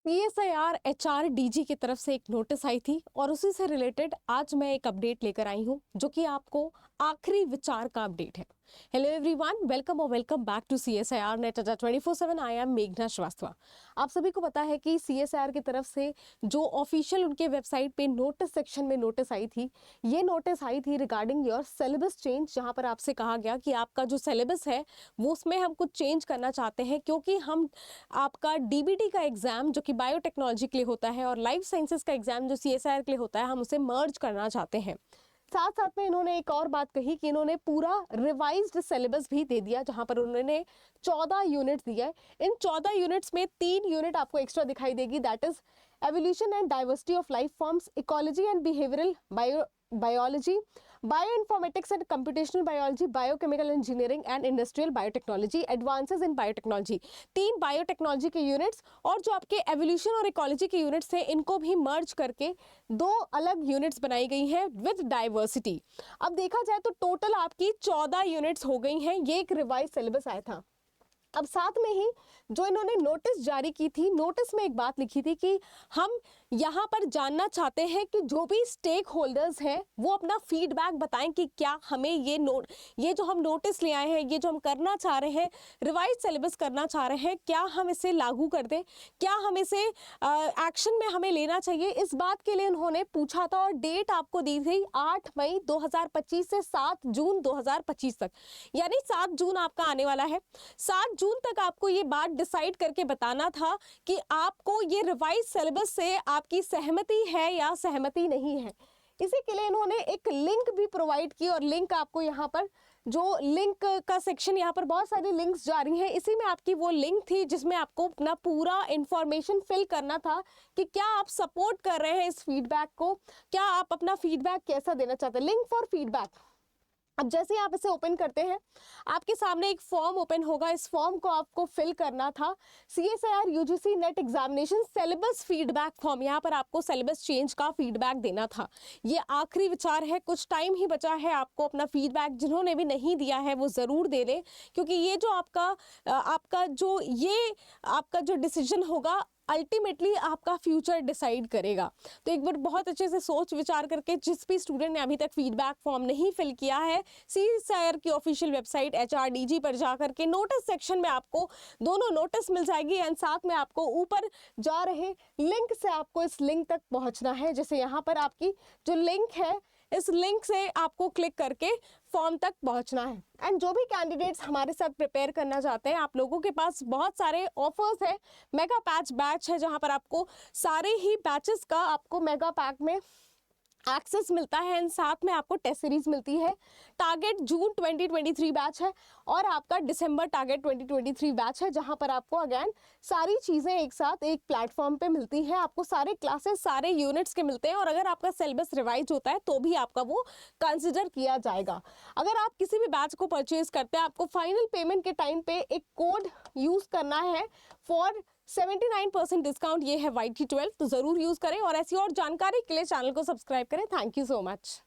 CSIR HRDG की तरफ से एक नोटिस आई थी और उसी से रिलेटेड आज मैं एक अपडेट लेकर आई हूं जो कि आपको आखिरी विचार का अपडेट है। हेलो एवरीवन, वेलकम और welcome back to CSIR NET 24/7। I am मेघना श्रीवास्तव। आप सभी को पता है कि CSIR की तरफ से जो ऑफिशियल उनके वेबसाइट पे नोटिस सेक्शन में नोटिस आई थी, ये नोटिस आई थी रिगार्डिंग योर सिलेबस चेंज, जहां पर आपसे कहा गया कि आपका जो सिलेबस है वो उसमें हम कुछ चेंज करना चाहते हैं, क्योंकि हम आपका DBT का एग्जाम जो कि बायोटेक्नोलॉजी के लिए होता है और लाइफ साइंसेज का एग्जाम जो CSIR के लिए होता है, हम उसे मर्ज करना चाहते हैं। साथ साथ में इन्होंने एक और बात कही कि इन्होंने पूरा रिवाइज्ड सिलेबस भी दे दिया, जहां पर उन्होंने 14 यूनिट्स दिया है। इन 14 यूनिट्स में 3 यूनिट आपको एक्स्ट्रा दिखाई देगी, that is evolution and diversity of life forms, ecology and behavioural biology, bioinformatics and computational biology, biochemical engineering and industrial biotechnology, advances in biotechnology. 3 biotechnology के यूनिट्स और जो आपके एवोल्यूशन और इकोलॉजी के यूनिट्स थे, इनको भी मर्ज करके 2 अलग यूनिट्स बनाई गई हैं विद डाइवर्सिटी। अब देखा जाए तो टोटल आपकी 14 यूनिट्स हो गई हैं। ये एक रिवाइज सिलेबस आया था। अब साथ में ही जो इन्होंने नोटिस जारी की थी, नोटिस में एक बात लिखी थी कि हम यहाँ पर जानना चाहते हैं कि जो भी स्टेक होल्डर्स हैं वो अपना फीडबैक बताएं कि क्या हमें ये जो हम नोटिस ले आए हैं, ये जो हम करना चाह रहे हैं, रिवाइज सिलेबस करना चाह रहे हैं, क्या हम इसे लागू कर दें, क्या हम इसे एक्शन में हमें लेना चाहिए। इस बात के लिए उन्होंने पूछा था और डेट आपको दी थी 8 मई 2025 से 7 जून 2025 तक, यानी 7 जून आपका आने वाला है। 7 जून तक आपको ये बात डिसाइड करके बताना था कि आपको ये रिवाइज सिलेबस से आपकी सहमति है या सहमति नहीं है। इसी के लिए इन्होंने एक लिंक भी प्रोवाइड की और लिंक आपको यहाँ पर जो लिंक का सेक्शन, यहाँ पर बहुत सारी लिंक्स जारी हैं, इसी में आपकी वो लिंक थी जिसमें आपको अपना पूरा इंफॉर्मेशन फिल करना था कि क्या आप सपोर्ट कर रहे हैं इस फीडबैक को, क्या आप अपना फीडबैक कैसा देना चाहते हैं। Link for feedback. अब जैसे ही आप इसे ओपन करते हैं, आपके सामने एक फॉर्म ओपन होगा। इस फॉर्म को आपको फिल करना था। CSIR UGC net examination syllabus feedback form. यहाँ पर आपको सिलेबस चेंज का फीडबैक देना था। ये आखिरी विचार है, कुछ टाइम ही बचा है आपको अपना फीडबैक। जिन्होंने भी नहीं दिया है वो ज़रूर दे दें, क्योंकि ये जो आपका जो डिसीजन होगा अल्टीमेटली आपका फ्यूचर डिसाइड करेगा। तो एक बार बहुत अच्छे से सोच विचार करके, जिस भी स्टूडेंट ने अभी तक फीडबैक फॉर्म नहीं फिल किया है, CSIR की ऑफिशियल वेबसाइट HRDG पर जा करके नोटिस सेक्शन में आपको दोनों नोटिस मिल जाएगी एंड साथ में आपको ऊपर जा रहे लिंक से आपको इस लिंक तक पहुंचना है। जैसे यहाँ पर आपकी जो लिंक है, इस लिंक से आपको क्लिक करके फॉर्म तक पहुंचना है। एंड जो भी कैंडिडेट्स हमारे साथ प्रिपेयर करना चाहते हैं, आप लोगों के पास बहुत सारे ऑफर्स है। मेगा पैच बैच है, जहां पर आपको सारे ही बैचेस का आपको मेगा पैक में एक्सेस मिलता है एंड साथ में आपको टेस्ट सीरीज मिलती है। टारगेट जून 2023 बैच है और आपका दिसंबर टारगेट 2023 बैच है, जहां पर आपको अगेन सारी चीज़ें एक साथ एक प्लेटफॉर्म पे मिलती है। आपको सारे क्लासेस सारे यूनिट्स के मिलते हैं और अगर आपका सिलेबस रिवाइज होता है तो भी आपका वो कंसिडर किया जाएगा। अगर आप किसी भी बैच को परचेज करते हैं, आपको फाइनल पेमेंट के टाइम पे एक कोड यूज़ करना है फॉर 79% डिस्काउंट। ये है YT12, तो ज़रूर यूज़ करें और ऐसी और जानकारी के लिए चैनल को सब्सक्राइब करें। Thank you so much.